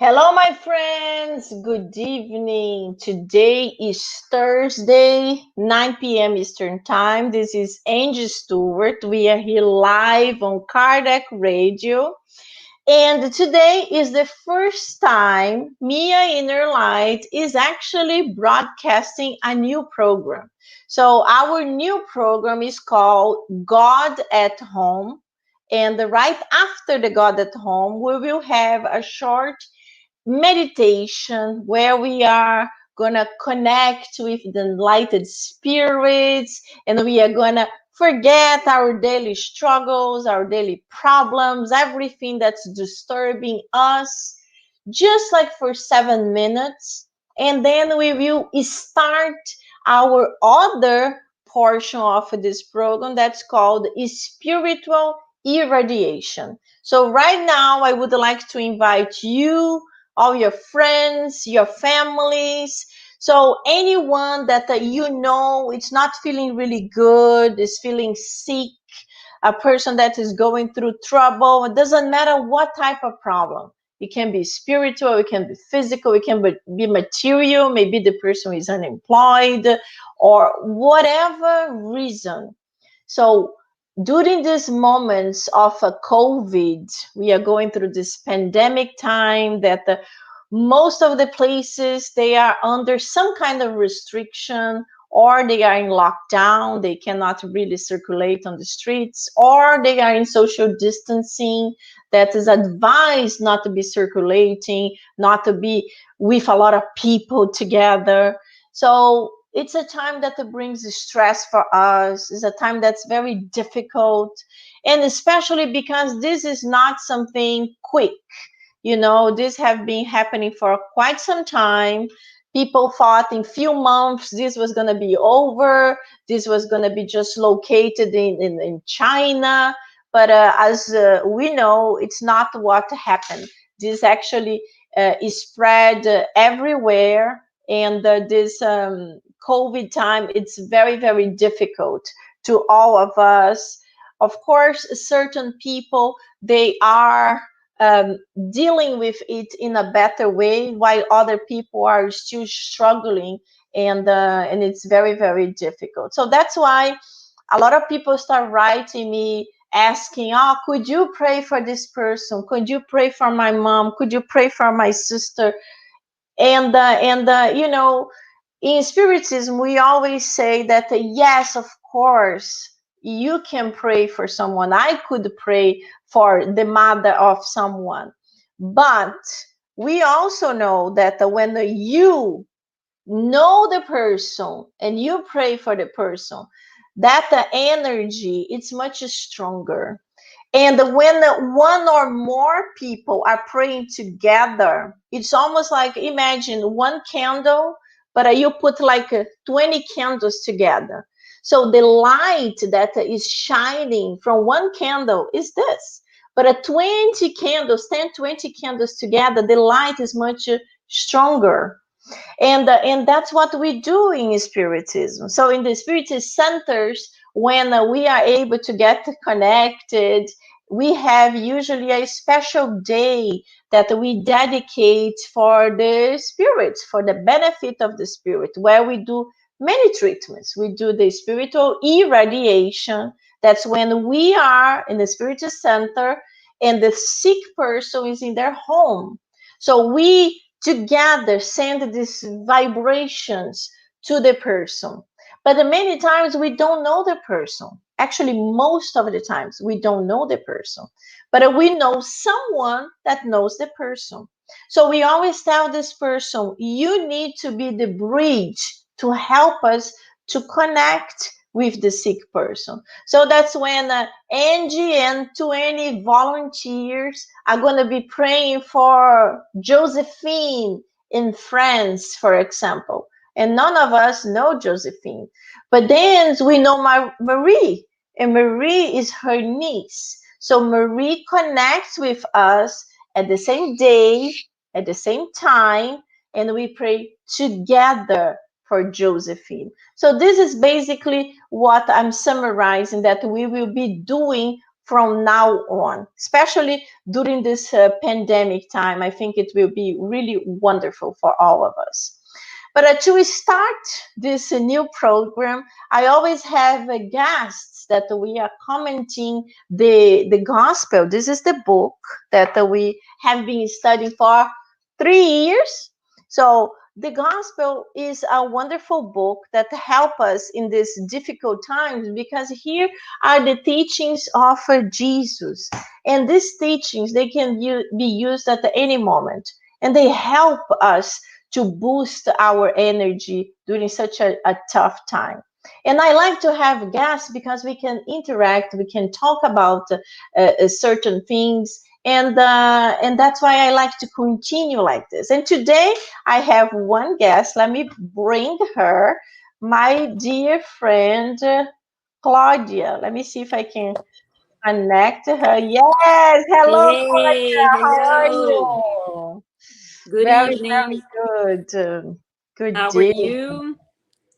Hello, my friends. Good evening. Today is Thursday, 9 p.m. Eastern Time. This is Angy Stewart. We are here live on Kardec Radio. And today is the first time Mia InnerLight is actually broadcasting a new program. So, our new program is called God at Home. And right after the God at Home, we will have a short meditation where we are going to connect with the enlightened spirits, and we are going to forget our daily struggles, our daily problems, everything that's disturbing us, just like for 7 minutes. And then we will start our other portion of this program that's called spiritual irradiation. So right now I would like to invite you, all your friends, your families. So anyone that you know it's not feeling really good, is feeling sick, a person that is going through trouble, it doesn't matter what type of problem. It can be spiritual, it can be physical, it can be material. Maybe the person is unemployed or whatever reason. So during these moments of COVID, we are going through this pandemic time that most of the places, they are under some kind of restriction, or they are in lockdown, they cannot really circulate on the streets, or they are in social distancing, that is advised not to be circulating, not to be with a lot of people together. So it's a time that brings stress for us. It's a time that's very difficult, and especially because this is not something quick. This have been happening for quite some time. People thought in few months this was going to be over. This was going to be just located in China. But as we know, it's not what happened. This actually is spread everywhere. And this COVID time, it's very, very difficult to all of us. Of course, certain people, they are um, dealing with it in a better way, while other people are still struggling, and it's very, very difficult. So that's why a lot of people start writing me asking, oh, could you pray for this person? Could you pray for my mom? Could you pray for my sister? And in Spiritism, we always say that yes, of course, you can pray for someone. I could pray for the mother of someone. But we also know that when you know the person and you pray for the person, that the energy it's much stronger. And when one or more people are praying together, it's almost like, imagine one candle, but you put like 20 candles together. So the light that is shining from one candle is this. But 20 candles, 10, 20 candles together, the light is much stronger. And that's what we do in Spiritism. So in the Spiritist centers, when we are able to get connected, we have usually a special day that we dedicate for the spirits, for the benefit of the spirit, where we do many treatments. We do the spiritual irradiation. That's when we are in the Spiritist center and the sick person is in their home. So we together send these vibrations to the person. But many times we don't know the person. Actually, most of the times we don't know the person. But we know someone that knows the person. So we always tell this person, you need to be the bridge to help us to connect with the sick person. So that's when Angy and 20 volunteers are going to be praying for Josephine in France, for example. And none of us know Josephine. But then we know Marie, and Marie is her niece. So Marie connects with us at the same day, at the same time, and we pray together for Josephine. So this is basically what I'm summarizing that we will be doing from now on, especially during this pandemic time. I think it will be really wonderful for all of us. But to start this new program, I always have guests that we are commenting the gospel. This is the book that we have been studying for 3 years. So the gospel is a wonderful book that help us in these difficult times, because here are the teachings of Jesus. And these teachings, they can be used at any moment. And they help us to boost our energy during such a tough time. And I like to have guests because we can interact, we can talk about certain things, and that's why I like to continue like this. And today I have one guest. Let me bring her, my dear friend Claudia. Let me see if I can connect her. Yes, hello Hey, Claudia. How are hello. you? Good Very, evening. very good. Good How are day. you?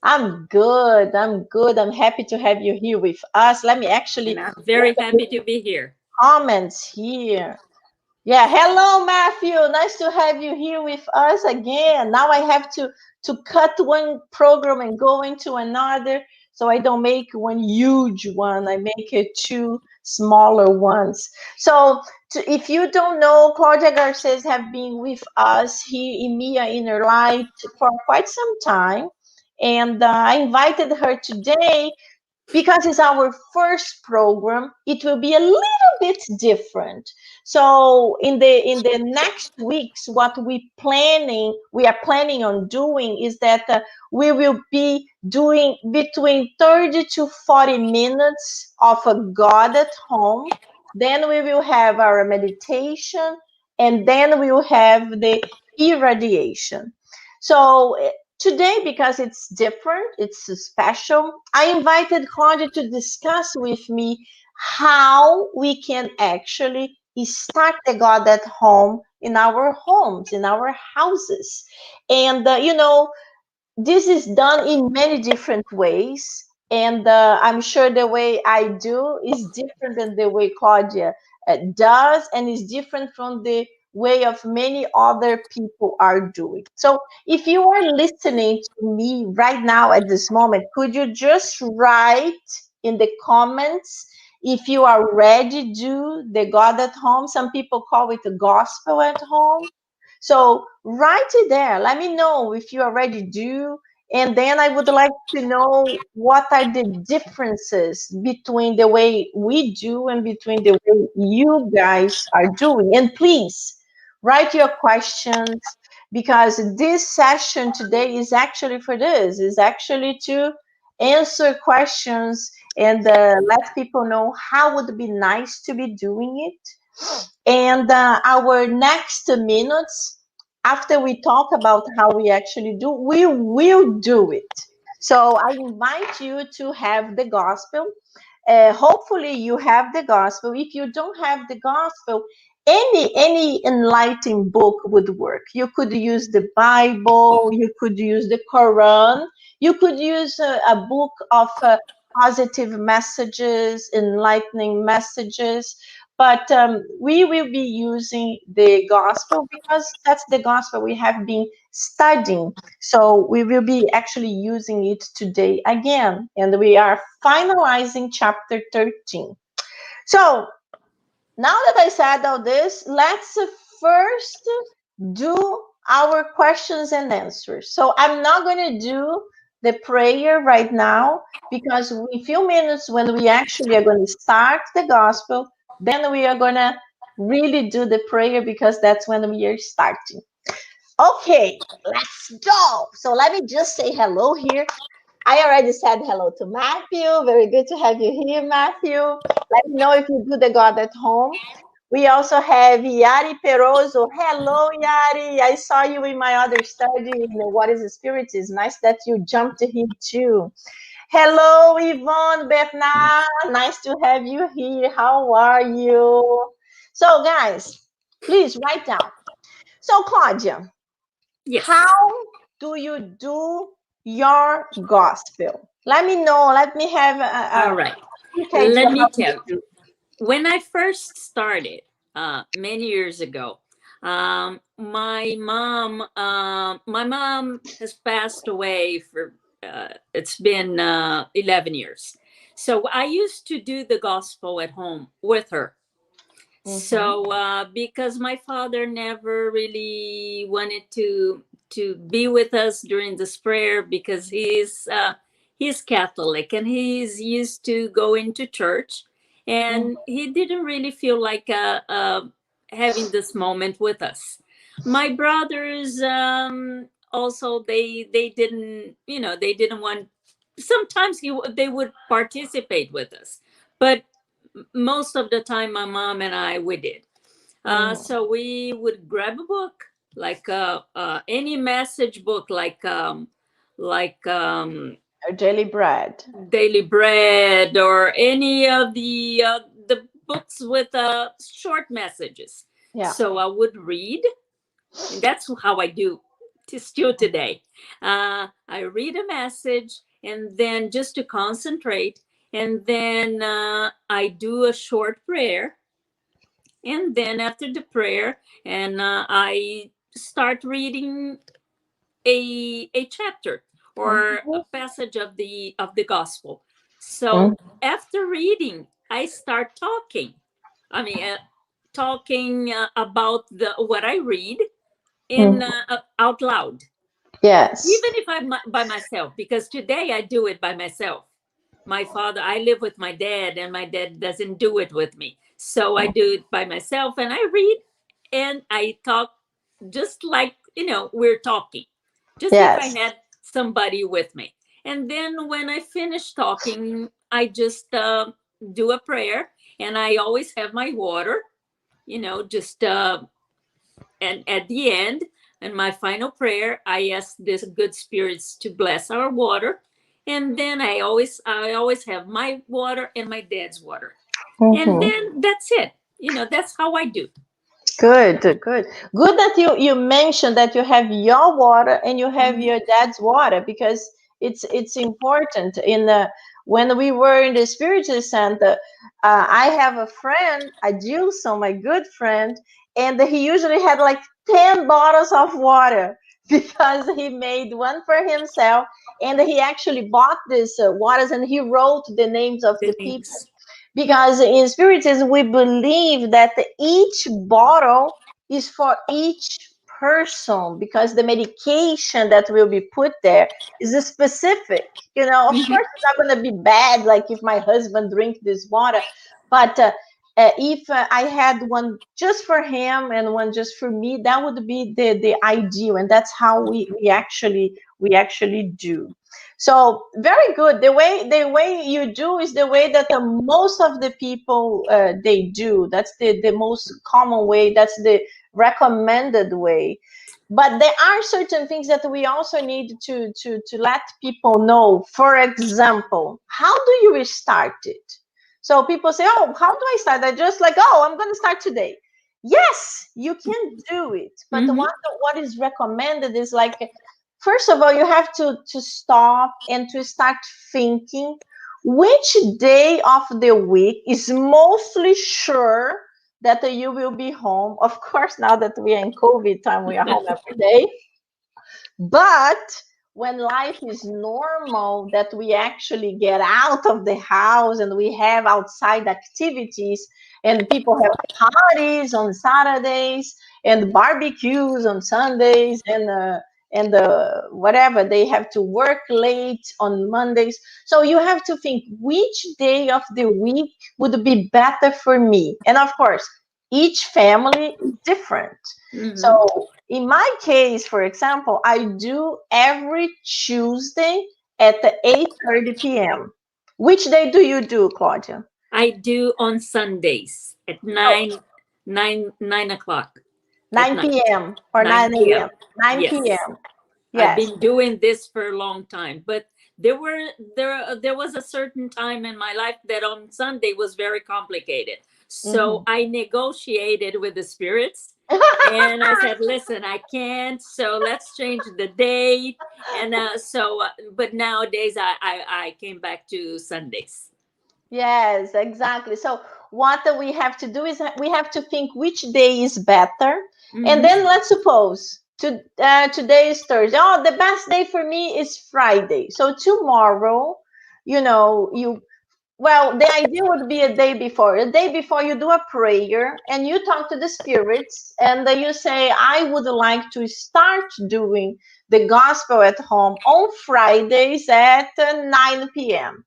I'm good. I'm good. I'm happy to have you here with us. Let me And actually I'm very happy to be here. comments here. Yeah, hello Matthew. Nice to have you here with us again. Now I have to cut one program and go into another, so I don't make one huge one. I make it two smaller ones. So if you don't know, Claudia Garces have been with us here in Mia InnerLight for quite some time, and I invited her today because it's our first program. It will be a little bit different. So in the next weeks, what we are planning on doing is that we will be doing between 30 to 40 minutes of a God at home. Then we will have our meditation, and then we will have the irradiation. So today, because it's different, it's special, I invited Claudia to discuss with me how we can actually start the God at home in our homes, in our houses. And, this is done in many different ways. And I'm sure the way I do is different than the way Claudia does, and is different from the way of many other people are doing. So if you are listening to me right now at this moment, could you just write in the comments if you are ready to do the God at home? Some people call it the gospel at home. So write it there. Let me know if you already do. And then I would like to know what are the differences between the way we do and between the way you guys are doing. And please write your questions, because this session today is actually for this, is actually to answer questions and let people know how would be nice to be doing it. And our next minutes, after we talk about how we actually do, we will do it. So I invite you to have the gospel. Hopefully you have the gospel. If you don't have the gospel, any enlightening book would work. You could use the Bible, you could use the Quran, you could use a book of positive messages, enlightening messages. But we will be using the gospel because that's the gospel we have been studying. So we will be actually using it today again. And we are finalizing chapter 13. So now that I said all this, let's first do our questions and answers. So I'm not going to do the prayer right now, because in a few minutes, when we actually are going to start the gospel, then we are going to really do the prayer, because that's when we are starting. Okay, let's go. So let me just say hello here. I already said hello to Matthew. Very good to have you here, Matthew. Let me know if you do the God at home. We also have Yari Peroso. Hello, Yari. I saw you in my other study, What is Spiritism. Nice that you jumped here too. Hello, Yvonne Bernard. Nice to have you here. How are you? So, guys, please write down. So, Claudia, Yes. how do you do your gospel? Let me know. Let me have All a right. quick idea Let how me you tell you. do. when I first started many years ago, my mom has passed away for it's been 11 years. So I used to do the gospel at home with her. Mm-hmm. So because my father never really wanted to be with us during this prayer, because he's Catholic and he's used to going to church, and he didn't really feel like having this moment with us. My brothers also, they didn't, they didn't want. Sometimes they would participate with us, but most of the time my mom and I, we did. Mm-hmm. So we would grab a book, like any message book, like Our daily bread. Daily Bread, or any of the books with short messages. Yeah. So I would read, and that's how I do to still today. I read a message, and then just to concentrate, and then I do a short prayer, and then after the prayer, and I start reading a chapter or a passage of the gospel. So after reading, I start talking. I mean, talking about the what I read in Mm-hmm. out loud, Yes. even if I'm by myself, because today I do it by myself. My father, I live with my dad, and my dad doesn't do it with me, so I do it by myself, and I read and I talk, just like we're talking, just if I Yes. had somebody with me. And then when I finish talking, I just do a prayer, and I always have my water, just and at the end, in my final prayer, I ask this good spirits to bless our water. And then I always have my water and my dad's water. And Mm-hmm. then that's it. That's how I do. Good, good. Good that you mentioned that you have your water and you have Mhm. your dad's water, because it's important. In the When we were in the spiritual center, I have a friend, Adilson, my good friend, and he usually had like 10 bottles of water because he made one for himself, and he actually bought these waters and he wrote the names of The the people, names. because in Spiritism we believe that each bottle is for each person, because the medication that will be put there is a specific. Of Mhm. course, it's not going to be bad like if my husband drink this water, but if I had one just for him and one just for me, that would be the ideal, and that's how we actually do. So very good. The way you do is the way that the most of the people they do. That's the most common way. That's the recommended way. But there are certain things that we also need to let people know. For example, how do you start it? So people say, "Oh, how do I start?" I just like, "Oh, I'm going to start today." Yes, you can do it, but Mhm. what is recommended is like, first of all, you have to stop and to start thinking which day of the week is mostly sure that you will be home. Of course, now that we are in COVID time, we are home every day. But when life is normal, that we actually get out of the house and we have outside activities, and people have parties on Saturdays and barbecues on Sundays, and whatever, they have to work late on Mondays. So you have to think which day of the week would be better for me. And of course, each family is different. Mhm. So in my case, for example, I do every Tuesday at the 8:30 p.m. Which day do you do, Claudia? I do on Sundays at Oh, 9 o'clock at 9 night. p.m. or 9 9 a.m. p.m. 9 Yes. p.m. I've Yes. been doing this for a long time, but there was a certain time in my life that on Sunday was very complicated. So Mhm. I negotiated with the spirits, and I said, "Listen, I can't. So let's change the date." And but nowadays I came back to Sundays. Yes, exactly. So what we have to do is we have to think which day is better. And Mm-hmm. then let's suppose today is Thursday. Oh, the best day for me is Friday. So tomorrow, you well, the idea would be a day before. A day before, you do a prayer and you talk to the spirits, and you say, I would like to start doing the gospel at home on Fridays at 9 p.m.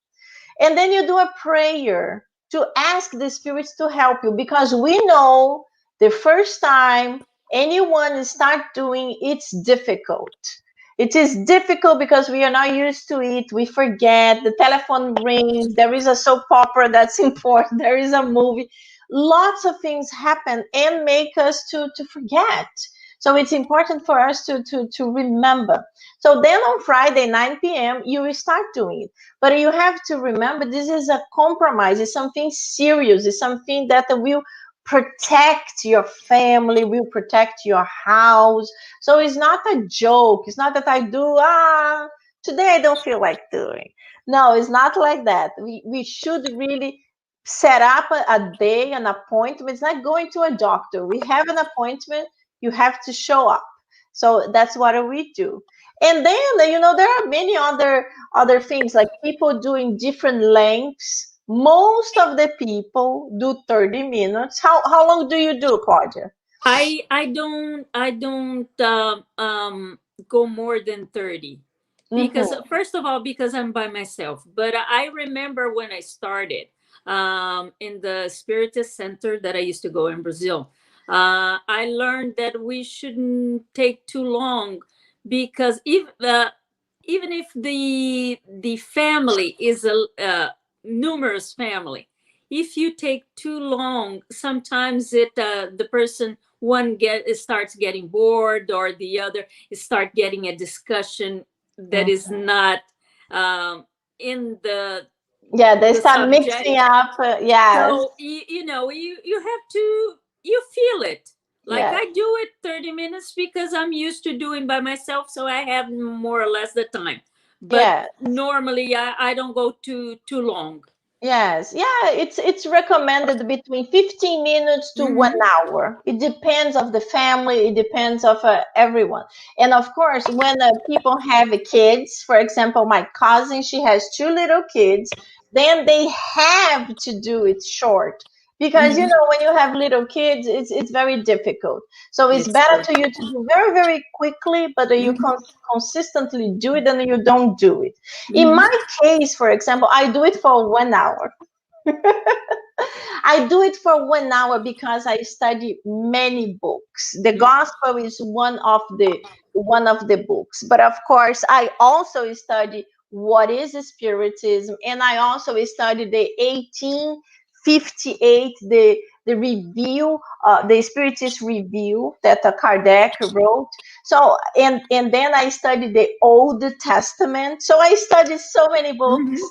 And then you do a prayer to ask the spirits to help you, because we know the first time anyone start doing, it's difficult. It is difficult because we are not used to it. We forget, the telephone rings, there is a soap opera that's important, there is a movie. Lots of things happen and make us to forget. So it's important for us to remember. So then on Friday 9 p.m. you will start doing it. But you have to remember, this is a compromise. It's something serious. It's something that will protect your family, will protect your house. So it's not a joke. It's not that I do, today I don't feel like doing. No, it's not like that. We should really set up a day, an appointment. It's like going to a doctor. We have an appointment, you have to show up. So that's what we do. And then, there are many other things, like people doing different lengths. Most of the people do 30 minutes. How long do you do, Claudia? I don't go more than 30, because Mm-hmm. first of all, because I'm by myself. But I remember when I started in the Spiritist center that I used to go in Brazil. I learned that we shouldn't take too long, because even if the family is a numerous family, if you take too long, sometimes the person one starts getting bored, or the other start getting a discussion that is not um, in Yeah, they the start subject. mixing up. Yes, So you have to, you feel it. Like yes, I do it 30 minutes because I'm used to doing by myself, so I have more or less the time. But yes. normally I don't go too long. Yes, yeah, it's recommended between 15 minutes to one Mm-hmm. hour. It depends of the family, it depends of everyone. And of course, when people have kids, for example, my cousin, she has two little kids, then they have to do it short. Because Mm-hmm. when you have little kids, it's very difficult. So it's It's better true. to you to do very, very quickly, but you Mm-hmm. consistently do it than you don't do it. In Mm-hmm. my case, for example, I do it for 1 hour. I do it for 1 hour because I study many books. The gospel is one of the books. But of course, I also study what is spiritism, and I also study the 1858, the review, the Spiritist review that Kardec wrote. So and then I study the Old Testament. So I study so many Mm-hmm. books,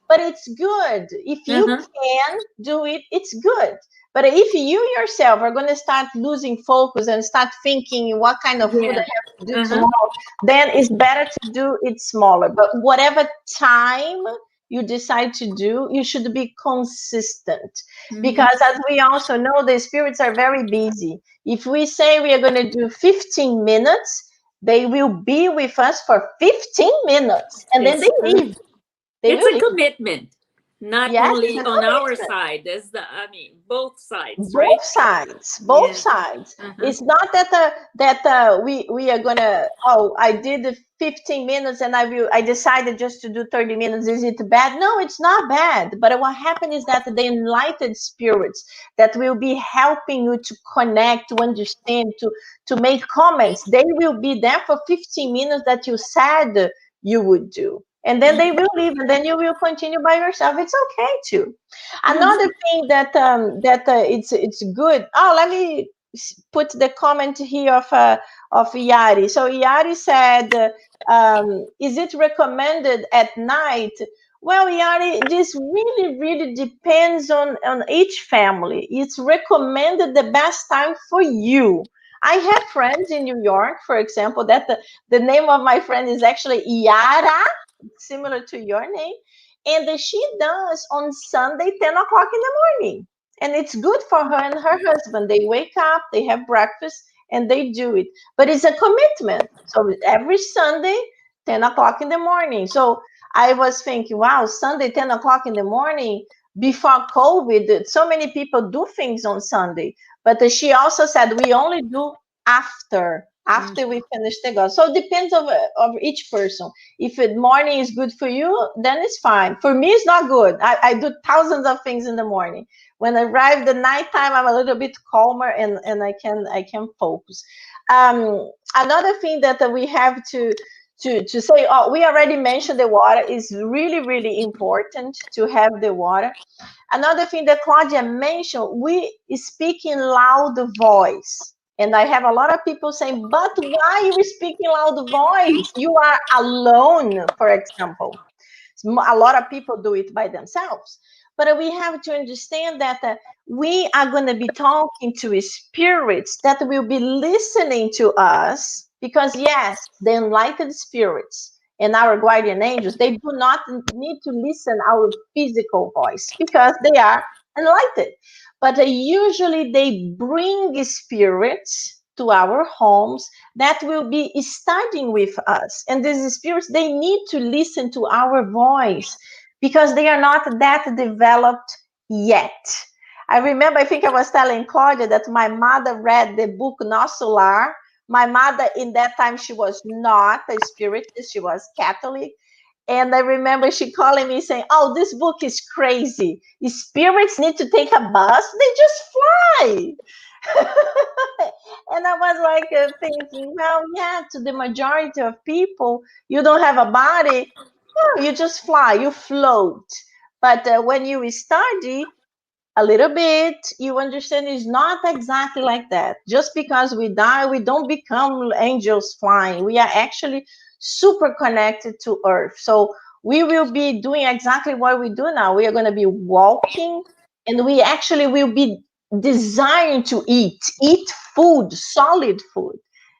but it's good. If you Uh-huh. can do it, it's good. But if you yourself are going to start losing focus and start thinking what kind of food I Yeah. have to do Uh-huh. tomorrow, then it's better to do it smaller. But whatever time you decide to do, you should be consistent. Mm-hmm. Because as we also know, the spirits are very busy. If we say we are going to do 15 minutes, they will be with us for 15 minutes and then It's they true. leave. They It's will a leave. commitment, not Yes, it's only a on our commitment. side. There's both sides, Both right? sides, both Yeah. sides. Uh-huh. It's not that we are gonna. Oh, I did the 15 minutes and I decided just to do 30 minutes. Is it bad? No, it's not bad. But what happened is that the enlightened spirits that will be helping you to connect, to understand, to make comments, they will be there for 15 minutes that you said you would do. And then they Mhm. will leave, and then you will continue by yourself. It's okay too. Mhm. Another thing that it's good. Oh, let me put the comment here of Yari. So Yari said, "Is it recommended at night?" Well, Yari, this really depends on each family. It's recommended the best time for you. I have friends in New York, for example, that the name of my friend is actually Yara, similar to your name, and she does on Sunday 10 o'clock in the morning. And it's good for her and her husband. They wake up, they have breakfast, and they do it. But it's a commitment. So every Sunday, 10 o'clock in the morning. So I was thinking, wow, Sunday, 10 o'clock in the morning, before COVID, so many people do things on Sunday. But she also said we only do after we finish the gospel. So it depends of each person. If the morning is good for you, then it's fine. For me, it's not good. I do thousands of things in the morning. When I arrive the nighttime, I'm a little bit calmer and I can focus. Another thing that we have to say, oh, we already mentioned the water is really, really important to have the water. Another thing that Claudia mentioned, we speak in loud voice. And I have a lot of people saying, but why are you speaking loud voice? You are alone, for example. A lot of people do it by themselves. But we have to understand that we are going to be talking to spirits that will be listening to us because, yes, the enlightened spirits and our guardian angels, they do not need to listen our physical voice because they are enlightened. But usually they bring spirits to our homes that will be studying with us. And these spirits, they need to listen to our voice because they are not that developed yet. I remember, I think I was telling Claudia that my mother read the book Nosso Lar. My mother, in that time, she was not a spiritist, she was Catholic. And I remember she calling me saying, oh, this book is crazy. Spirits need to take a bus, they just fly. And I was like thinking, well, yeah, to the majority of people, you don't have a body, no, you just fly, you float. But when you study a little bit, you understand it's not exactly like that. Just because we die, we don't become angels flying. We are actually super connected to Earth. So we will be doing exactly what we do now. We are going to be walking, and we actually will be desiring to eat food, solid food.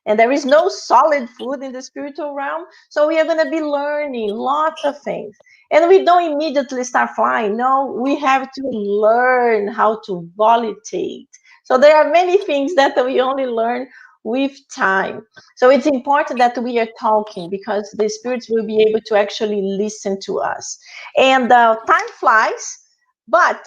And there is no solid food in the spiritual realm. So we are going to be learning lots of things. And we don't immediately start flying. No, we have to learn how to volitate. So there are many things that we only learn with time. So it's important that we are talking because the spirits will be able to actually listen to us. And time flies, but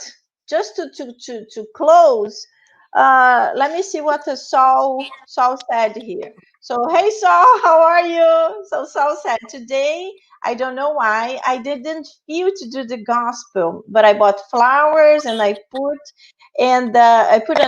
just to close, let me see what Saul said here. So, hey Saul, how are you? So Saul said, today I don't know why I didn't feel to do the gospel, but I bought flowers and I put an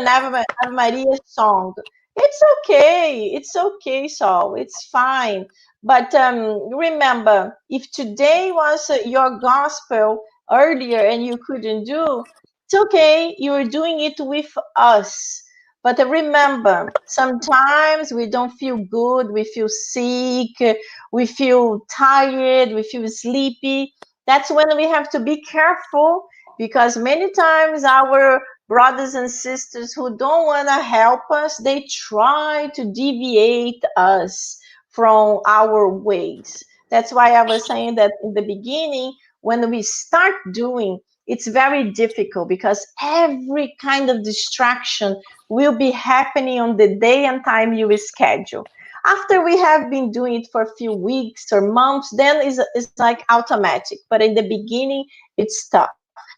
Ave Maria song. It's okay, Saul. It's fine. But remember, if today was your gospel earlier and you couldn't do, it's okay. You're doing it with us. But remember, sometimes we don't feel good, we feel sick, we feel tired, we feel sleepy. That's when we have to be careful because many times our brothers and sisters who don't want to help us, they try to deviate us from our ways. That's why I was saying that in the beginning, when we start doing, it's very difficult because every kind of distraction will be happening on the day and time you schedule. After we have been doing it for a few weeks or months, then it's like automatic. But in the beginning, it's tough.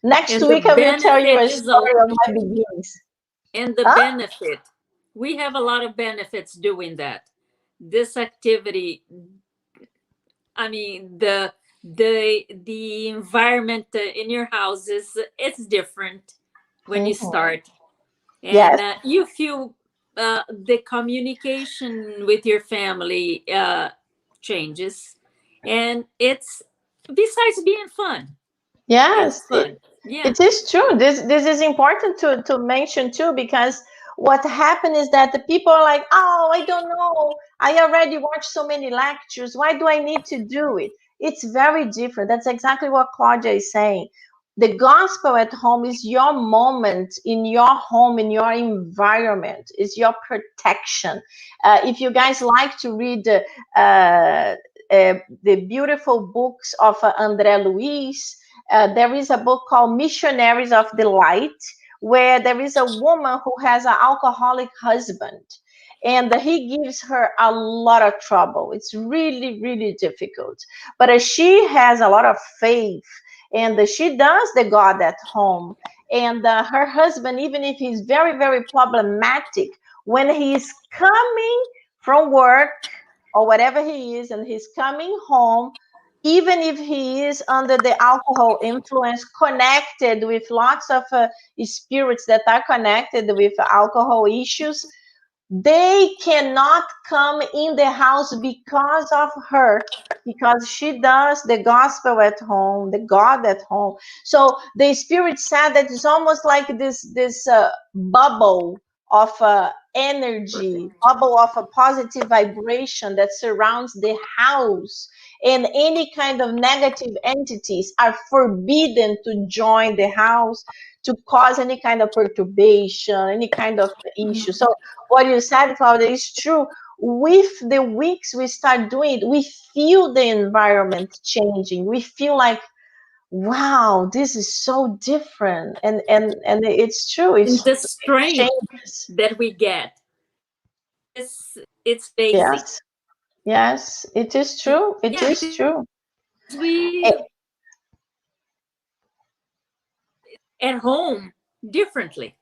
Next And week, the I will tell you benefit a is a story of my beginnings. and the Huh? benefit. We have a lot of benefits doing that. This activity, I mean, the environment in your house is it's different when you Mhm. start, and Yes. you feel the communication with your family changes, and it's besides being fun, it's Yes, fun. Yeah, it is true. This is important to mention too, because what happened is that the people are like, oh, I don't know. I already watched so many lectures. Why do I need to do it? It's very different. That's exactly what Claudia is saying. The gospel at home is your moment in your home, in your environment, is your protection. If you guys like to read the beautiful books of André Luiz, there is a book called Missionaries of the Light, where there is a woman who has an alcoholic husband, and he gives her a lot of trouble. It's really, really difficult. But she has a lot of faith, and she does the God at home. And her husband, even if he's very, very problematic, when he's coming from work or whatever he is, and he's coming home, even if he is under the alcohol influence, connected with lots of spirits that are connected with alcohol issues, they cannot come in the house because of her, because she does the gospel at home, the God at home. So the spirit said that it's almost like this bubble of energy, bubble of a positive vibration that surrounds the house, and any kind of negative entities are forbidden to join the house, to cause any kind of perturbation, any kind of issue. So what you said, Claudia, is true. With the weeks we start doing it, we feel the environment changing. We feel like, wow, this is so different. And it's true. And the It strength changes. that we get, it's basic. Yes. Yes, it is true. It Yeah, is because true. we Eh, at home differently.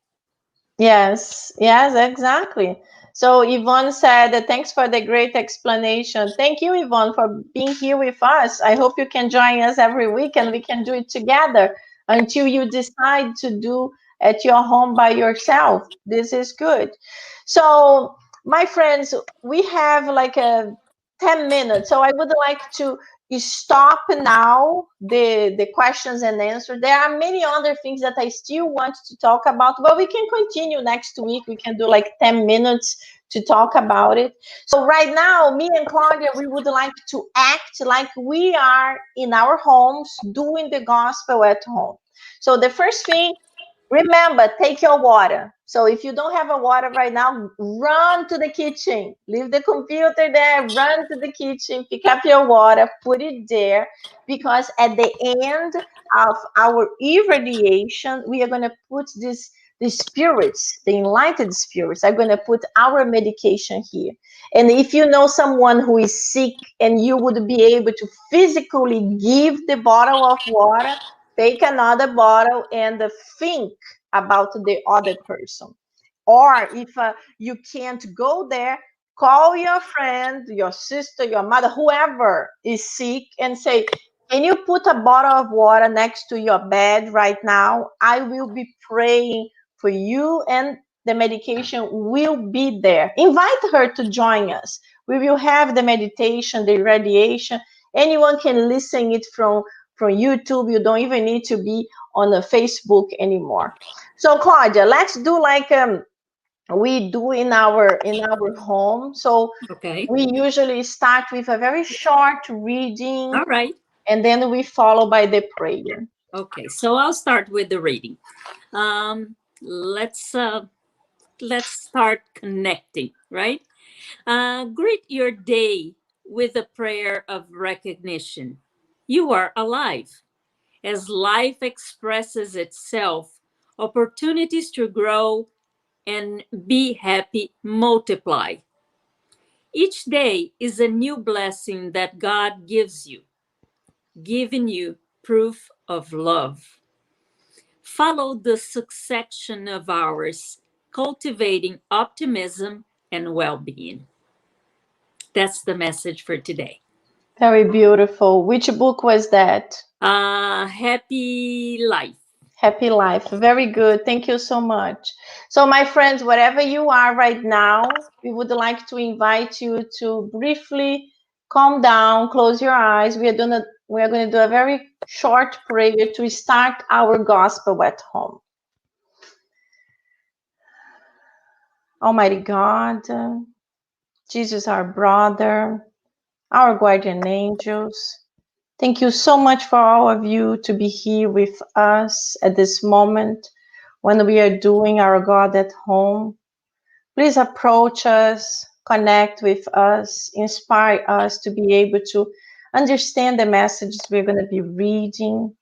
Yes, yes, exactly. So Yvonne said, thanks for the great explanation. Thank you, Yvonne, for being here with us. I hope you can join us every week and we can do it together until you decide to do at your home by yourself. This is good. So, my friends, we have like a 10 minutes. So I would like to stop now the questions and answers. There are many other things that I still want to talk about, but we can continue next week. We can do like 10 minutes to talk about it. So right now, me and Claudia, we would like to act like we are in our homes doing the gospel at home. So the first thing, remember, take your water. So if you don't have a water right now, run to the kitchen. Leave the computer there, run to the kitchen, pick up your water, put it there, because at the end of our irradiation, we are going to put this the spirits, the enlightened spirits, are going to put our medication here. And if you know someone who is sick and you would be able to physically give the bottle of water, take another bottle and think about the other person. Or if you can't go there, call your friend, your sister, your mother, whoever is sick, and say, can you put a bottle of water next to your bed right now? I will be praying for you, and the medication will be there. Invite her to join us. We will have the meditation, the irradiation. Anyone can listen it from YouTube. You don't even need to be on the Facebook anymore. So Claudia, let's do like we do in our home. So Okay. we usually start with a very short reading, All right. and then we follow by the prayer. Okay. So I'll start with the reading. Um, let's uh, let's start connecting. Right. Greet your day with a prayer of recognition. You are alive. As life expresses itself, opportunities to grow and be happy multiply. Each day is a new blessing that God gives you, giving you proof of love. Follow the succession of hours, cultivating optimism and well being. That's the message for today. Very beautiful. Which book was that? Happy life. Happy Life. Very good. Thank you so much. So, my friends, wherever you are right now, we would like to invite you to briefly calm down, close your eyes. We are going to do a very short prayer to start our gospel at home. Almighty God, Jesus, our brother, our guardian angels, thank you so much for all of you to be here with us at this moment when we are doing our God at home. Please approach us, connect with us, inspire us to be able to understand the messages we're going to be reading.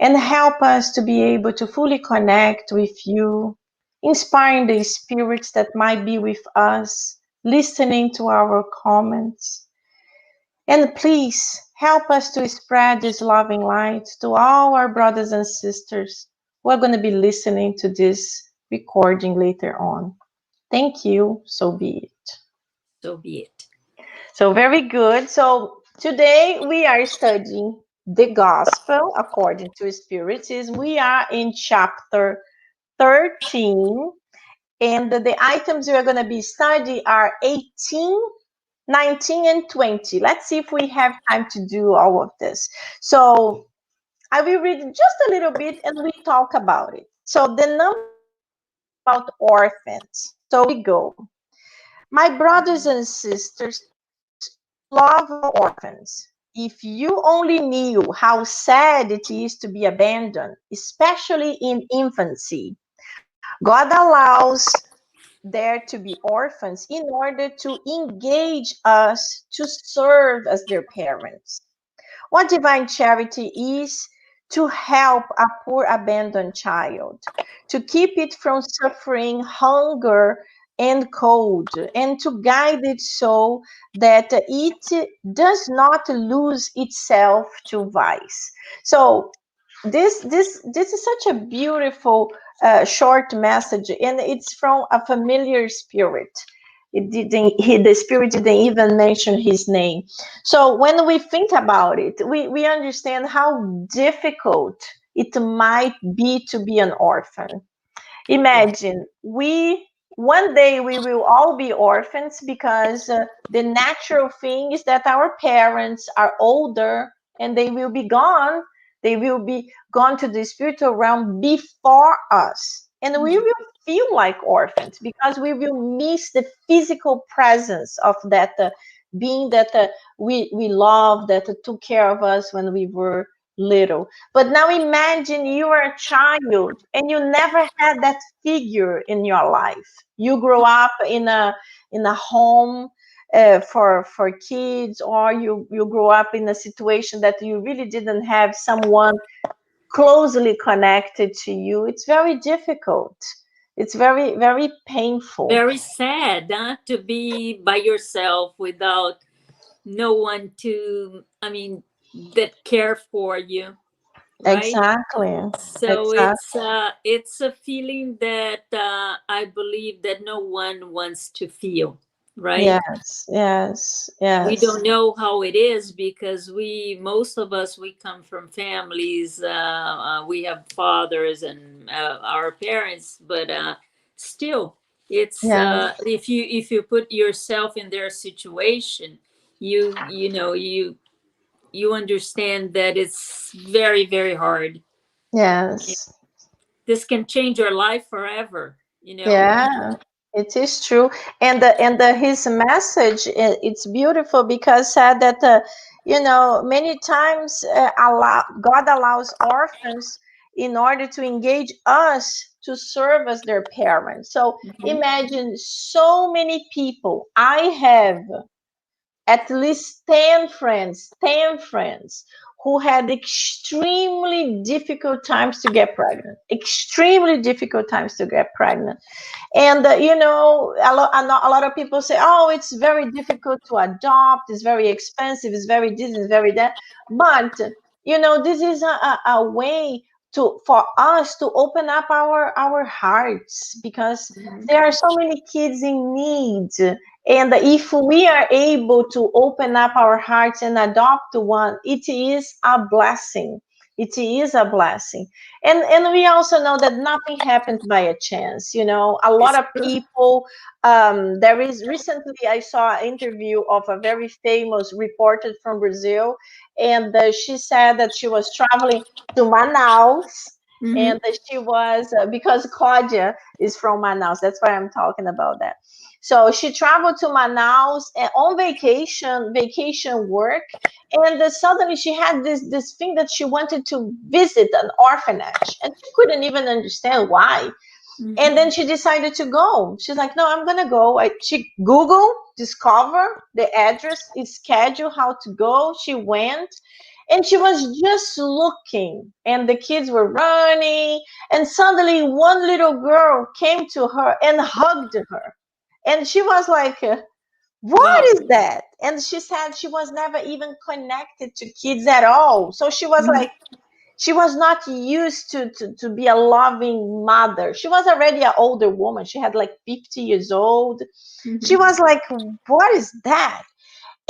and help us to be able to fully connect with you, inspiring the spirits that might be with us, listening to our comments. And please help us to spread this loving light to all our brothers and sisters who are going to be listening to this recording later on. Thank you. So be it. So be it. So, very good. So, today we are studying the Gospel according to Spiritism. We are in chapter 13, and the items we are going to be studying are 18, 19, and 20. Let's see if we have time to do all of this. So, I will read just a little bit and we talk about it. So, the number 18 is about orphans. So, we go. My brothers and sisters, love of orphans. If you only knew how sad it is to be abandoned, especially in infancy, God allows there to be orphans in order to engage us to serve as their parents. What divine charity is to help a poor abandoned child, to keep it from suffering hunger and cold, and to guide it so that it does not lose itself to vice. So this is such a beautiful short message, and it's from a familiar spirit. The spirit didn't even mention his name. So when we think about it, we understand how difficult it might be to be an orphan. Yeah. Imagine we one day we will all be orphans because the natural thing is that our parents are older and they will be gone. They will be gone to the spiritual realm before us. And we will feel like orphans because we will miss the physical presence of that being that we love, that took care of us when we were little. But now imagine you are a child and you never had that figure in your life. You grow up in a home for kids, or you grow up in a situation that you really didn't have someone closely connected to you. It's very difficult. It's very, very painful. Very sad, huh? To be by yourself without no one to, I mean, that care for you, right? Exactly. So Exactly. it's a feeling that I believe that no one wants to feel, right? Yes, yes, We yes, don't know how it is because most of us, we come from families, we have fathers and our parents, but still, it's yes, if you put yourself in their situation, you know you understand that it's very, very hard. yes. This can change your life forever, you know. Yeah, it is true. And his message, it's beautiful because said that many times God allows orphans in order to engage us to serve as their parents. So Mhm. imagine so many people. I have at least 10 friends who had extremely difficult times to get pregnant. Extremely difficult times to get pregnant. And a lot of people say, "Oh, it's very difficult to adopt. It's very expensive. It's very this. It's very that." But this is a way for us to open up our hearts, because there are so many kids in need. And if we are able to open up our hearts and adopt one, it is a blessing. It is a blessing. And we also know that nothing happens by a chance. A lot It's of true. people. There is recently I saw an interview of a very famous reporter from Brazil, and she said that she was traveling to Manaus, Hmm. and that she was because Claudia is from Manaus. That's why I'm talking about that. So she traveled to Manaus on vacation work, and suddenly she had this thing that she wanted to visit an orphanage, and she couldn't even understand why. And then she decided to go. She's like, "No, I'm gonna go." She Google, discover the address, schedule how to go. She went, And she was just looking, and the kids were running, and suddenly one little girl came to her and hugged her. And she was like, what Wow. is that? And she said she was never even connected to kids at all. So she was Mhm. like, she was not used to be a loving mother. She was already an older woman. She had like 50 years old. She Mhm. was like, what is that?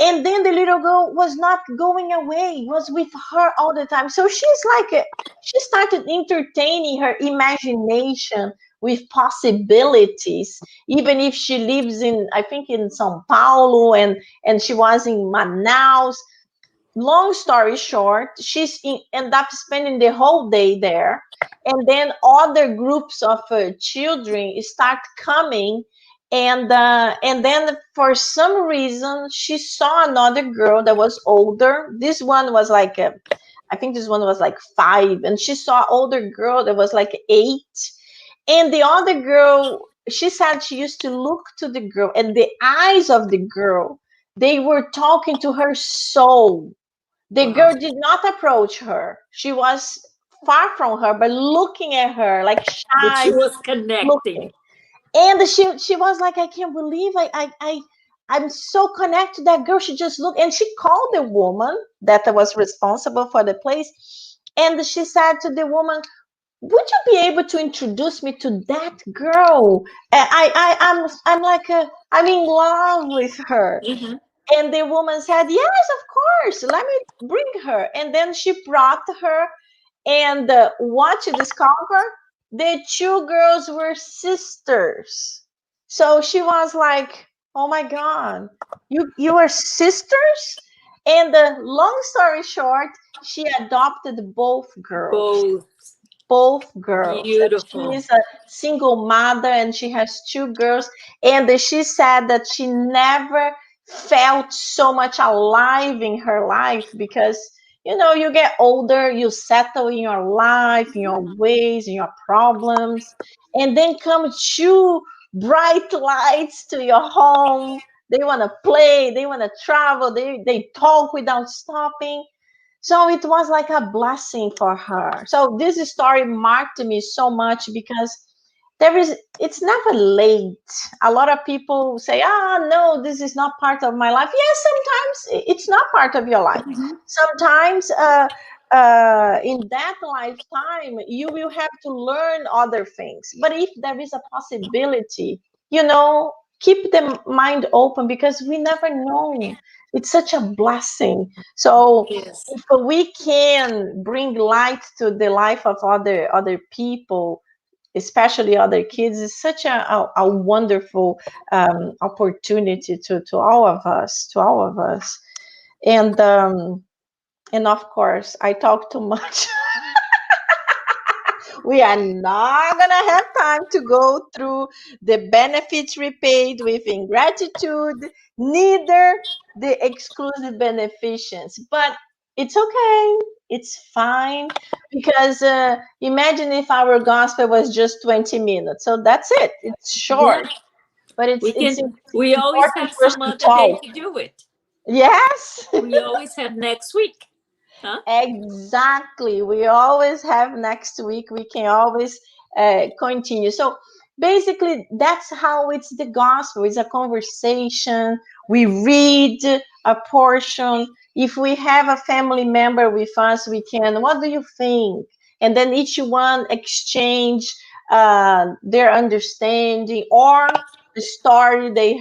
And then the little girl was not going away, was with her all the time. So she's like, she started entertaining her imagination with possibilities, even if she lives in, I think, in Sao Paulo, and she was in Manaus. Long story short, end up spending the whole day there, and then other groups of children start coming, and then for some reason she saw another girl that was older. This one was like I think this one was like 5, and she saw older girl that was like 8, and the other girl, she said she used to look to the girl, and the eyes of the girl, they were talking to her soul. The Wow. girl did not approach her. She was far from her, but looking at her, like But shy, she was looking. connecting. And she was like, I can't believe I'm so connected to that girl. She just looked, and she called the woman that was responsible for the place. And she said to the woman, would you be able to introduce me to that girl? I'm like, I'm in love with her. Mhm. And the woman said, yes, of course, let me bring her. And then she brought her. And what she discovered, the two girls were sisters. So she was like, oh my God, you are sisters? And long story short, she adopted both girls, Both. both girls. And she Beautiful. is a single mother, and she has two girls. And she said that she never felt so much alive in her life because, you get older, you settle in your life, in your ways, in your problems, and then come two bright lights to your home. They want to play, they want to travel, they talk without stopping. So it was like a blessing for her. So this story marked me so much because it's never late. A lot of people say, no, this is not part of my life. Yes, sometimes it's not part of your life. Mhm. Sometimes in that lifetime, you will have to learn other things. But if there is a possibility, keep the mind open because we never know. It's such a blessing. So Yes. if we can bring light to the life of other people, especially other kids, is such a wonderful opportunity to all of us. And of course, I talk too much. We are not gonna have time to go through the benefits repaid with ingratitude, neither the exclusive beneficence. But it's okay. It's fine because imagine if our gospel was just 20 minutes. So that's it. It's Yeah. short, but it's We it's can. We always important have for us some to other day talk. to do it. Yes. We always have next week. Huh? Exactly. We always have next week. We can always continue. So basically, that's how it's the gospel. It's a conversation. We read a portion. If we have a family member with us, we can, what do you think? And then each one exchange their understanding or the story they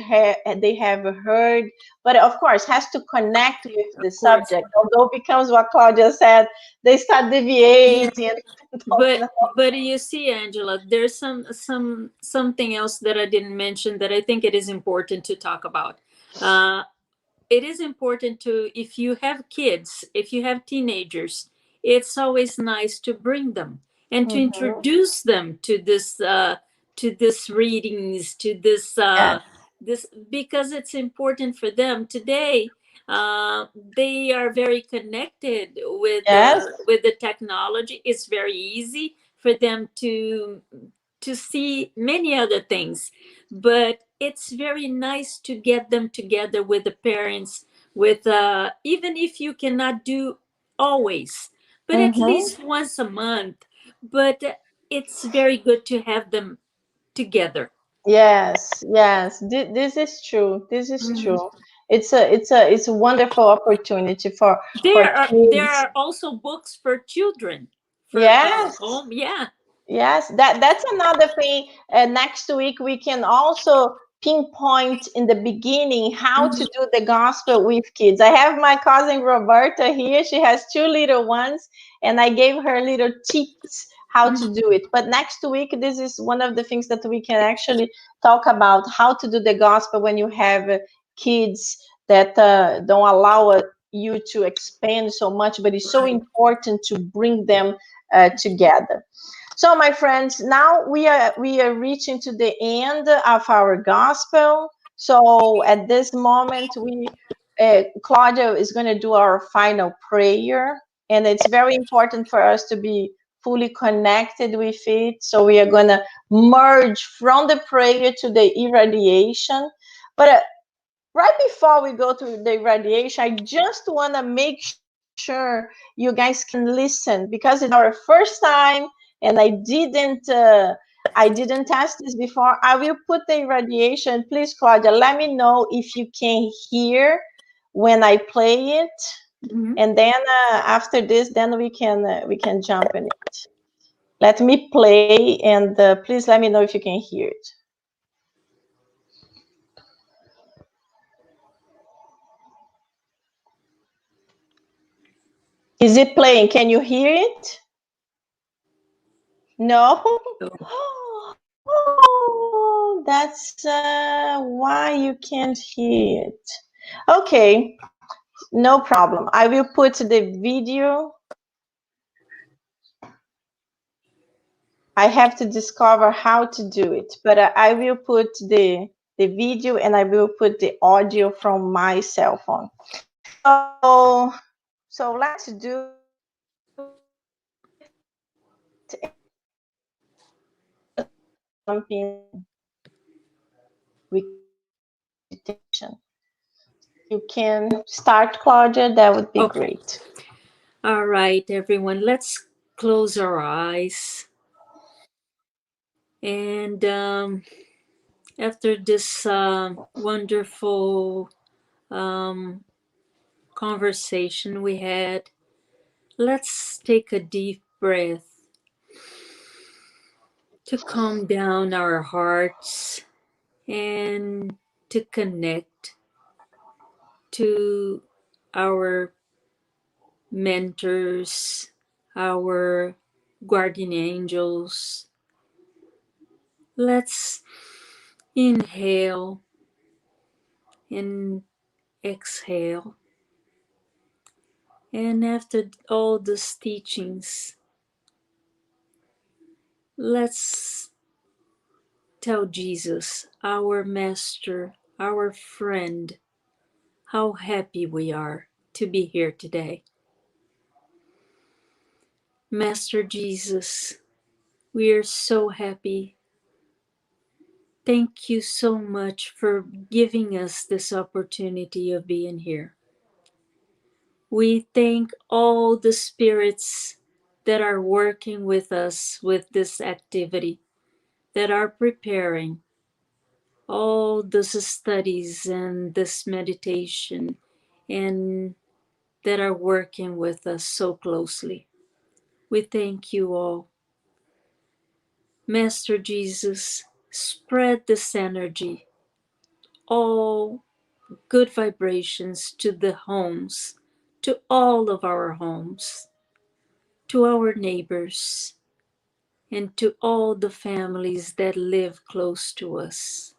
have heard, but of course has to connect with the Of course. subject. Although it becomes what Claudia said, they start Yeah. deviating and talking But you see, Angela, there's something else that I didn't mention that I think it is important to talk about. Uh, it is important to, if you have kids, if you have teenagers, it's always nice to bring them and to Mhm. introduce them to this readings, to Yes, this, because it's important for them today. They are very connected yes, with the technology. It's very easy for them to see many other things, but it's very nice to get them together with the parents, with even if you cannot do always, but at Mm-hmm. least once a month. But it's very good to have them together. Yes, yes. This is true. This is Mhm. true. It's a wonderful opportunity for There kids. are also books for children for Yes. home. Yeah. Yes, that's another thing. Next week we can also pinpoint in the beginning how to Mhm. do the gospel with kids. I have my cousin Roberta here. She has two little ones, and I gave her little tips how to Mhm. do it. But next week, this is one of the things that we can actually talk about how to do the gospel when you have kids that don't allow you to expand so much, but it's so important to bring them together. So, my friends, now we are reaching to the end of our gospel. So, at this moment, Claudia is going to do our final prayer, and it's very important for us to be fully connected with it. So, we are going to merge from the prayer to the irradiation. But right before we go to the irradiation, I just want to make sure you guys can listen because it's our first time, and I didn't test this before. I will put the irradiation. Please, Claudia, let me know if you can hear when I play it, Mhm. and then after this, then we can jump in it. Let me play, and please let me know if you can hear it. Is it playing? Can you hear it? No? Oh, that's why you can't hear it. Okay, no problem. I will put the video. I have to discover how to do it, but I will put the video and I will put the audio from my cell phone. So let's do it, and just jump in meditation. If you can start, Claudia, that would be Okay. great. All right, everyone. Let's close our eyes. And after this wonderful um, conversation we had, let's take a deep breath to calm down our hearts and to connect to our mentors, our guardian angels. Let's inhale and exhale. And after all these teachings, let's tell Jesus, our master, our friend, how happy we are to be here today. Master Jesus, we are so happy. Thank you so much for giving us this opportunity of being here. We thank all the spirits that are working with us with this activity, that are preparing all these studies and this meditation, and that are working with us so closely. We thank you all. Master Jesus, spread this energy, all good vibrations to the homes, to all of our homes, to our neighbors, and to all the families that live close to us.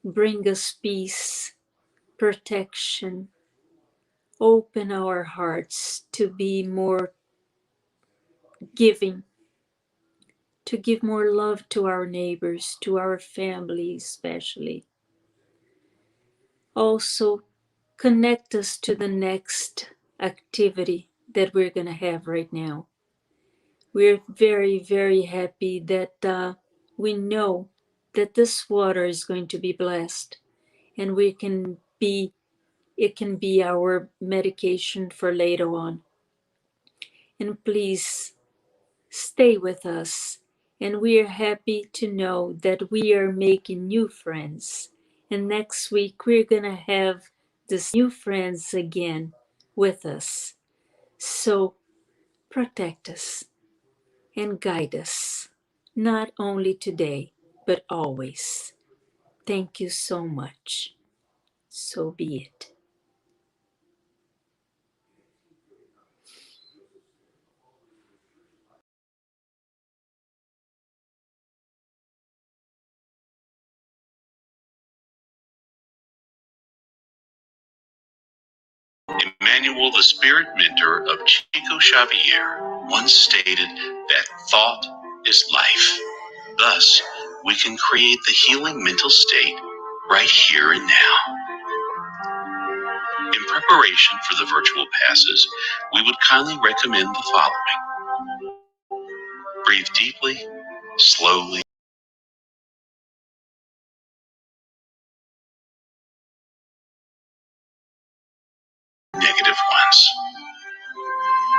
Bring us peace, protection. Open our hearts to be more giving, to give more love to our neighbors, to our family especially. Also, connect us to the next activity that we're going to have right now. We're very, very happy that we know that this water is going to be blessed and we can be It can be our medication for later on. And please stay with us. And we are happy to know that we are making new friends. And next week, we're going to have these new friends again with us. So protect us and guide us, not only today, but always. Thank you so much. So be it. Emmanuel, the spirit mentor of Chico Xavier, once stated that thought is life. Thus, we can create the healing mental state right here and now. In preparation for the virtual passes, we would kindly recommend the following. Breathe deeply, slowly, negative ones.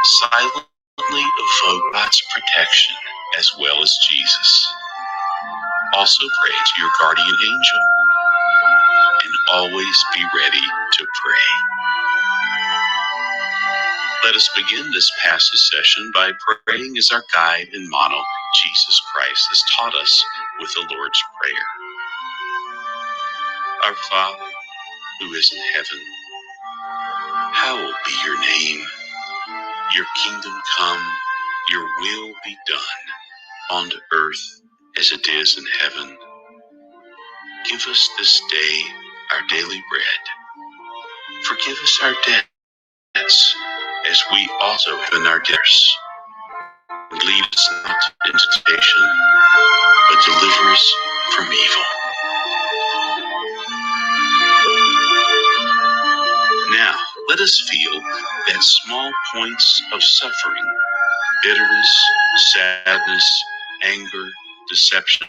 Silently evoke God's protection as well as Jesus. Also pray to your guardian angel and always be ready to pray. Let us begin this passage session by praying as our guide and model, Jesus Christ, has taught us with the Lord's Prayer. Our Father, who is in heaven, hallowed be your name. Your kingdom come, your will be done, on earth as it is in heaven. Give us this day our daily bread. Forgive us our debts, as we also have in our debtors. And lead us not into temptation, but deliver us from evil. Now, let us feel that small points of suffering, bitterness, sadness, anger, deception,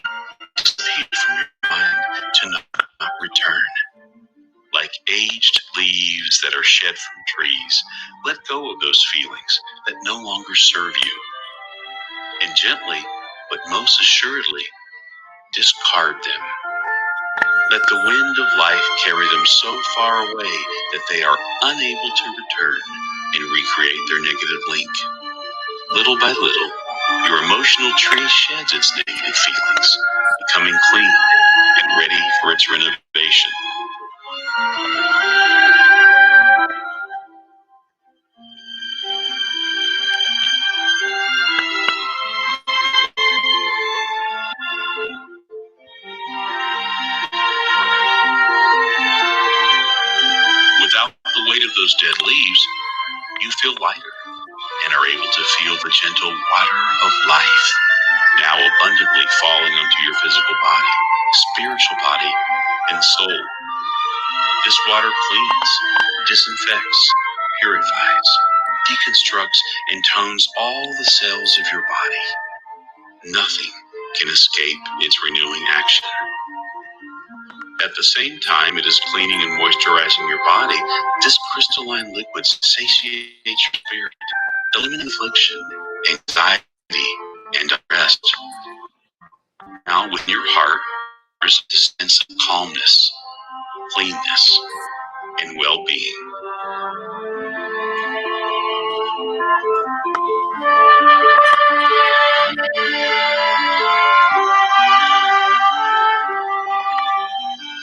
dissipate from your mind to not return. Like aged leaves that are shed from trees, let go of those feelings that no longer serve you. And gently, but most assuredly, discard them. Let the wind of life carry them so far away that they are unable to return and recreate their negative link. Little by little, your emotional tree sheds its negative feelings, becoming clean and ready for its renovation. Without the weight of those dead leaves, you feel lighter and are able to feel the gentle water of life now abundantly falling onto your physical body, spiritual body, and soul. This water cleans, disinfects, purifies, deconstructs, and tones all the cells of your body. Nothing can escape its renewing action. At the same time it is cleaning and moisturizing your body, this crystalline liquid satiates your spirit, eliminating affliction, anxiety, and unrest. Now within your heart, there's a sense of calmness, cleanness, and well-being.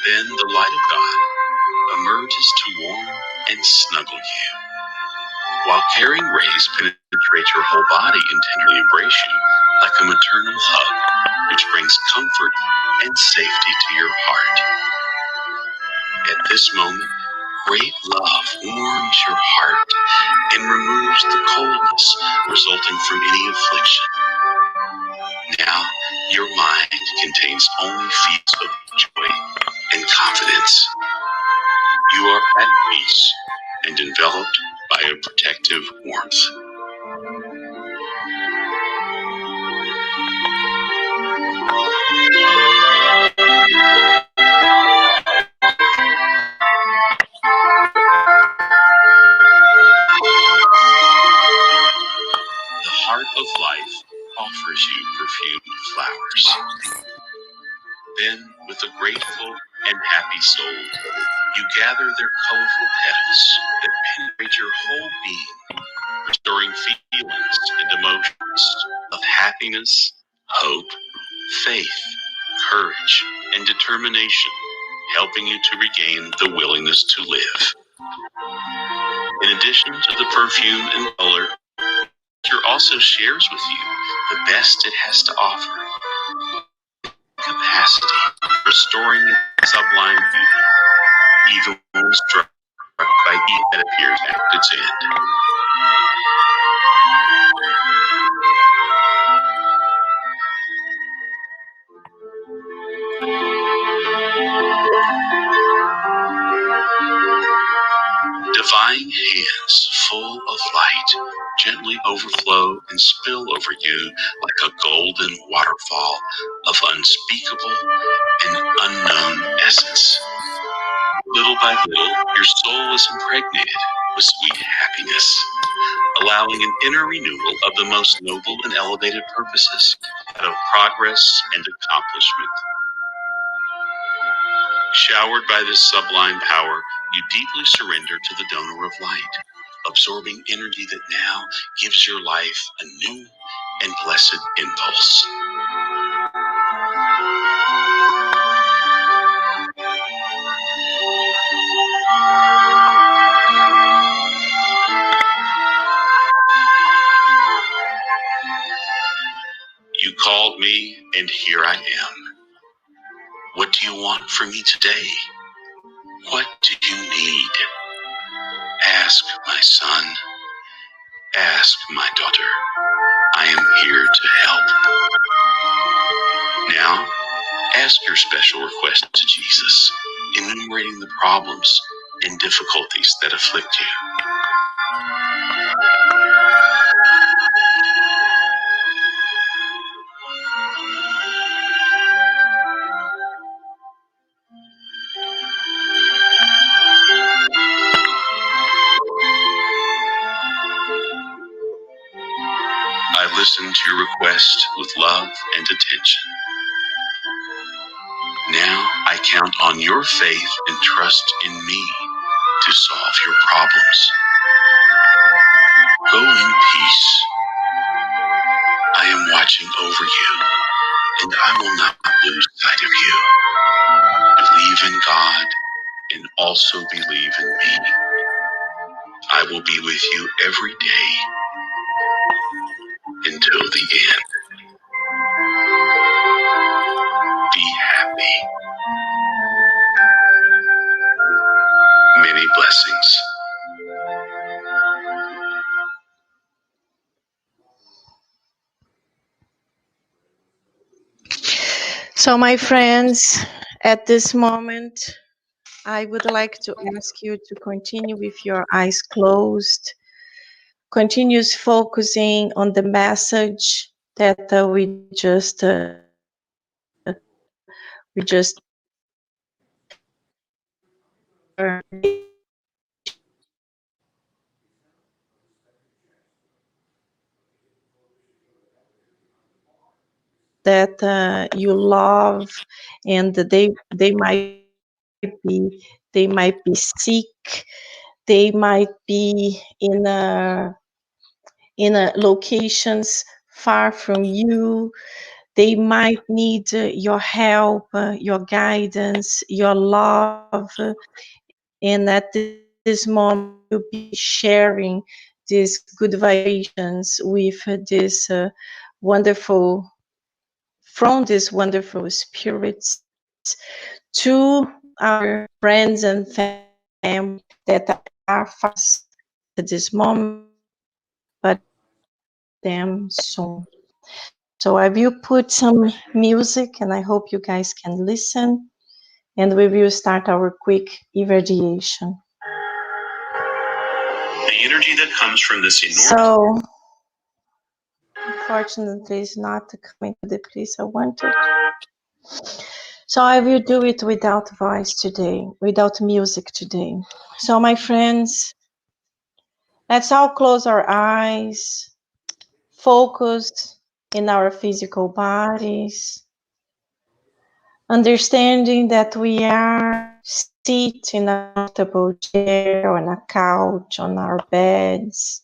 Then the light of God emerges to warm and snuggle you, while caring rays penetrate your whole body and tenderly embrace you like a maternal hug, which brings comfort and safety to your heart. At this moment, great love warms your heart and removes the coldness resulting from any affliction. Now, your mind contains only feelings of joy and confidence. You are at peace and enveloped by a protective warmth. offers you perfumed flowers. Then, with a grateful and happy soul, you gather their colorful petals that penetrate your whole being, restoring feelings and emotions of happiness, hope, faith, courage, and determination, helping you to regain the willingness to live. In addition to the perfume and color, nature also shares with you the best it has to offer. Capacity, restoring its sublime beauty, even when struck by evil that appears at its end. Divine hands full of light gently overflow and spill over you like a golden waterfall of unspeakable and unknown essence. Little by little, your soul is impregnated with sweet happiness, allowing an inner renewal of the most noble and elevated purposes, that of progress and accomplishment. Showered by this sublime power, you deeply surrender to the donor of light, absorbing energy that now gives your life a new and blessed impulse. You called me, and here I am. What do you want from me today? What do you need? Ask, my son. Ask, my daughter. I am here to help. Now, ask your special request to Jesus, enumerating the problems and difficulties that afflict you. I listen to your request with love and attention. Now I count on your faith and trust in me to solve your problems. Go in peace. I am watching over you, and I will not lose sight of you. Believe in God and also believe in me. I will be with you every day until the end. Be happy. Many blessings. So, my friends, at this moment, I would like to ask you to continue with your eyes closed. Continues focusing on the message that we just that you love, and they might be sick, they might be in a locations far from you. They might need your help, your guidance, your love. And at this moment, you'll be sharing these good vibrations with this wonderful, from these wonderful spirits to our friends and family that are fast at this moment, but them soon. So I will put some music, and I hope you guys can listen, and we will start our quick irradiation. The energy that comes from this enormous... So, unfortunately, it's not coming to the place I wanted. So I will do it without voice today, without music today. So my friends, let's all close our eyes, focus in our physical bodies, understanding that we are seated in a comfortable chair, on a couch, on our beds.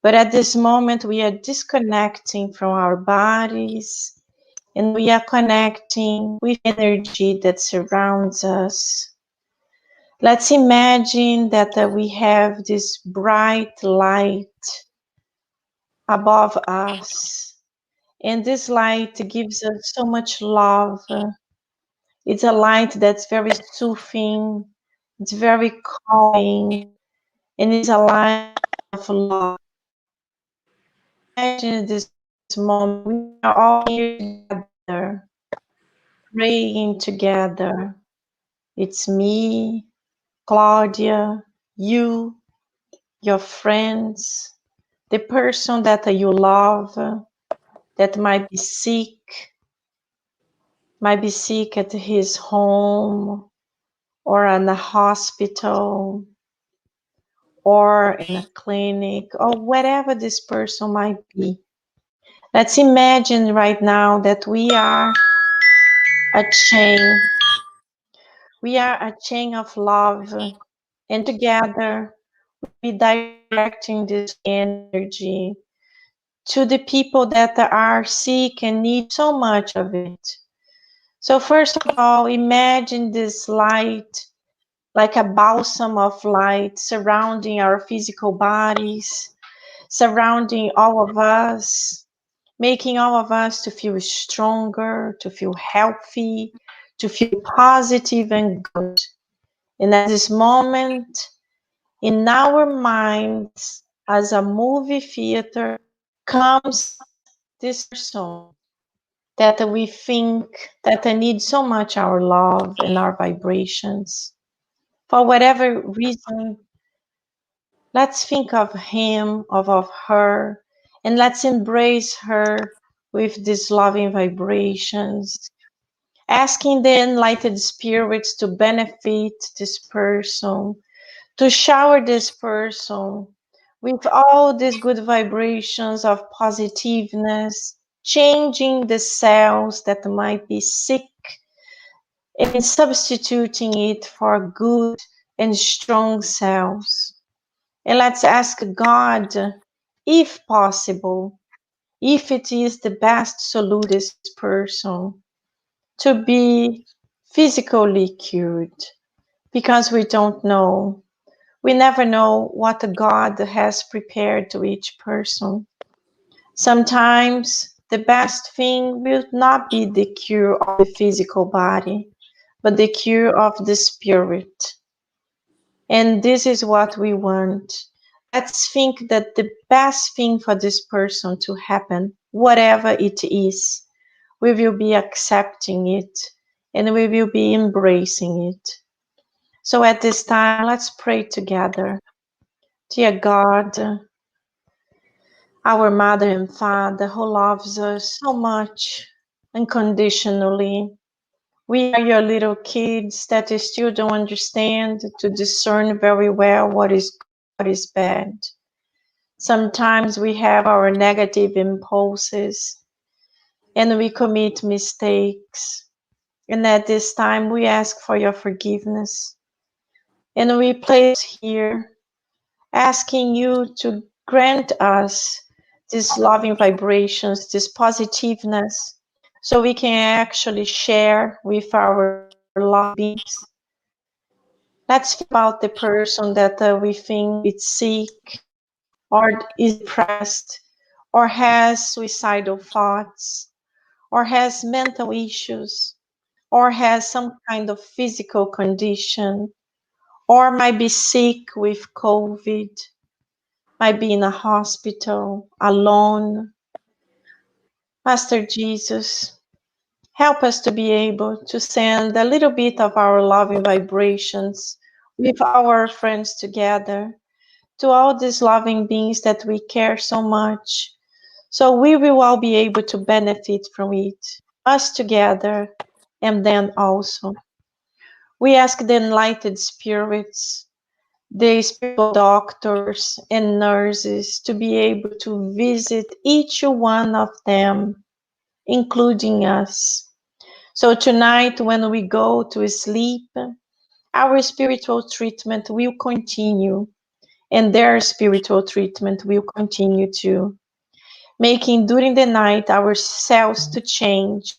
But at this moment, we are disconnecting from our bodies and we are connecting with energy that surrounds us. Let's imagine that we have this bright light above us, and this light gives us so much love. It's a light that's very soothing, it's very calming, and it's a light of love. Imagine this moment, we are all here together, praying together. It's me, Claudia, you, your friends, the person that you love that might be sick at his home or in a hospital or in a clinic or wherever this person might be. Let's imagine right now that we are a chain. We are a chain of love, and together we directing this energy to the people that are sick and need so much of it. So first of all, imagine this light like a balsam of light surrounding our physical bodies, surrounding all of us, making all of us to feel stronger, to feel healthy, to feel positive and good. And at this moment, in our minds, as a movie theater, comes this person that we think that they need so much our love and our vibrations. For whatever reason, let's think of him, of her, and let's embrace her with these loving vibrations, asking the enlightened spirits to benefit this person, to shower this person with all these good vibrations of positiveness, changing the cells that might be sick and substituting it for good and strong cells. And let's ask God, if possible, if it is the best solution this person to be physically cured, because we don't know. We never know what God has prepared to each person. Sometimes the best thing will not be the cure of the physical body, but the cure of the spirit. And this is what we want. Let's think that the best thing for this person to happen, whatever it is, we will be accepting it and we will be embracing it. So at this time, let's pray together. Dear God, our Mother and Father who loves us so much unconditionally, we are your little kids that still don't understand to discern very well what is good, what is bad. Sometimes we have our negative impulses and we commit mistakes. And at this time, we ask for your forgiveness. And we place here asking you to grant us these loving vibrations, this positiveness, so we can actually share with our loving beings. Let's think about the person that we think is sick or is depressed or has suicidal thoughts or has mental issues or has some kind of physical condition or might be sick with COVID, might be in a hospital alone. Master Jesus, help us to be able to send a little bit of our loving vibrations with our friends together to all these loving beings that we care so much, so we will all be able to benefit from it, us together and then also. We ask the enlightened spirits the spiritual doctors and nurses to be able to visit each one of them, including us. So tonight, when we go to sleep, our spiritual treatment will continue, and their spiritual treatment will continue too, making during the night our cells to change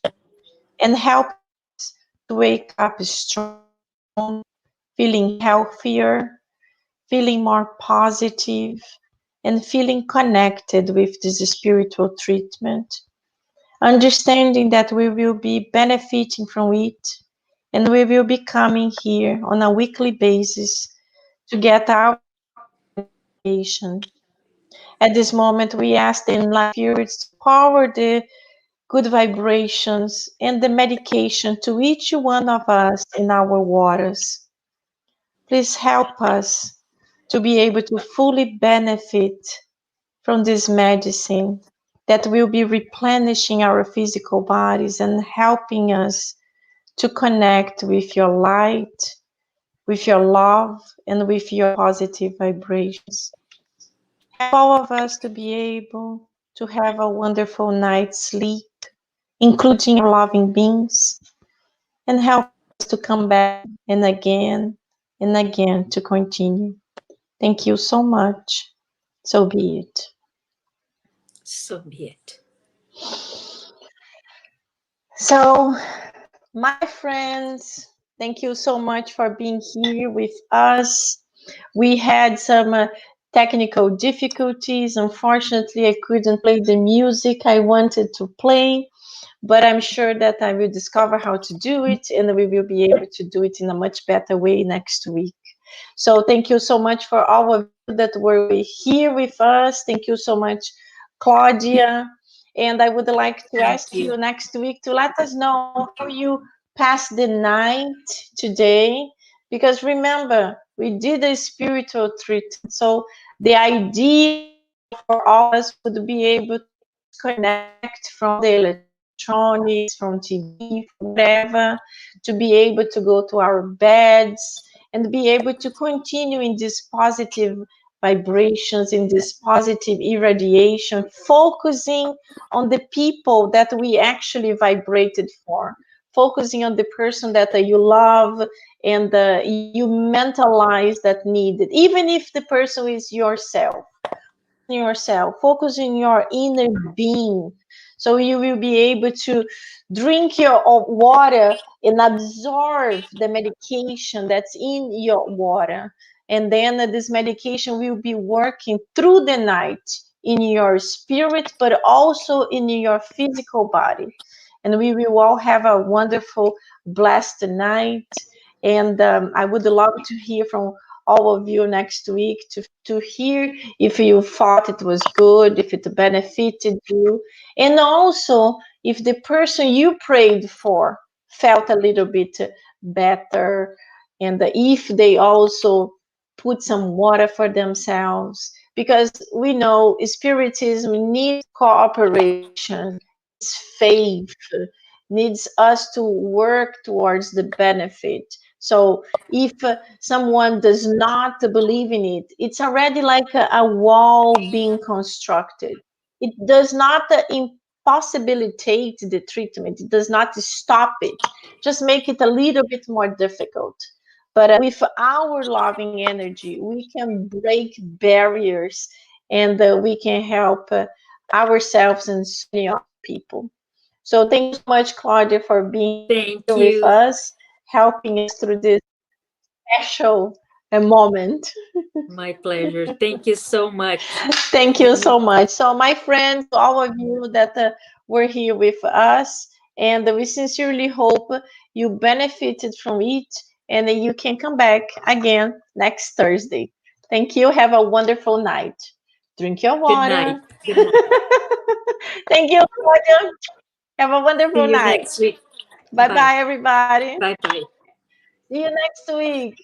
and helping us to wake up strong, feeling healthier, feeling more positive, and feeling connected with this spiritual treatment, understanding that we will be benefiting from it and we will be coming here on a weekly basis to get our medication. At this moment, we ask the enlightened spirits to power the good vibrations and the medication to each one of us in our waters. Please help us to be able to fully benefit from this medicine that will be replenishing our physical bodies and helping us to connect with your light, with your love, and with your positive vibrations. Help all of us to be able to have a wonderful night's sleep, including our loving beings, and help us to come back and again to continue. Thank you so much. So be it. So be it. So, my friends, thank you so much for being here with us. We had some technical difficulties. Unfortunately, I couldn't play the music I wanted to play, but I'm sure that I will discover how to do it and we will be able to do it in a much better way next week. So thank you so much for all of you that were here with us. Thank you so much, Claudia. And I would like to ask Thank you. you next week to let us know how you passed the night today. Because remember, we did a spiritual treatment. So the idea for all of us would be able to disconnect from the electronics, from TV, from whatever, to be able to go to our beds and be able to continue in these positive vibrations, in this positive irradiation, focusing on the people that we actually vibrated for, focusing on the person that you love and you mentalize that needed, even if the person is yourself, focus in your inner being. So you will be able to drink your water and absorb the medication that's in your water. And then this medication will be working through the night in your spirit, but also in your physical body. And we will all have a wonderful, blessed night. And I would love to hear from all of you next week to hear if you thought it was good, if it benefited you, and also if the person you prayed for felt a little bit better, and if they also put some water for themselves, because we know spiritism needs cooperation, needs faith, needs us to work towards the benefit. So if someone does not believe in it, it's already like a wall being constructed. It does not impossibilitate the treatment. It does not stop it. Just make it a little bit more difficult. But with our loving energy, we can break barriers and we can help ourselves and so many other people. So thank you so much, Claudia, for being Thank here with you. us, helping us through this special moment. My pleasure. Thank you so much. Thank you so much. So, my friends, all of you that were here with us, and we sincerely hope you benefited from it and you can come back again next Thursday. Thank you. Have a wonderful night. Drink your Good night. water. Good night. Thank you, Claudia. Have a wonderful See you night. next week. Bye Bye. bye, everybody. Bye bye. See you next week.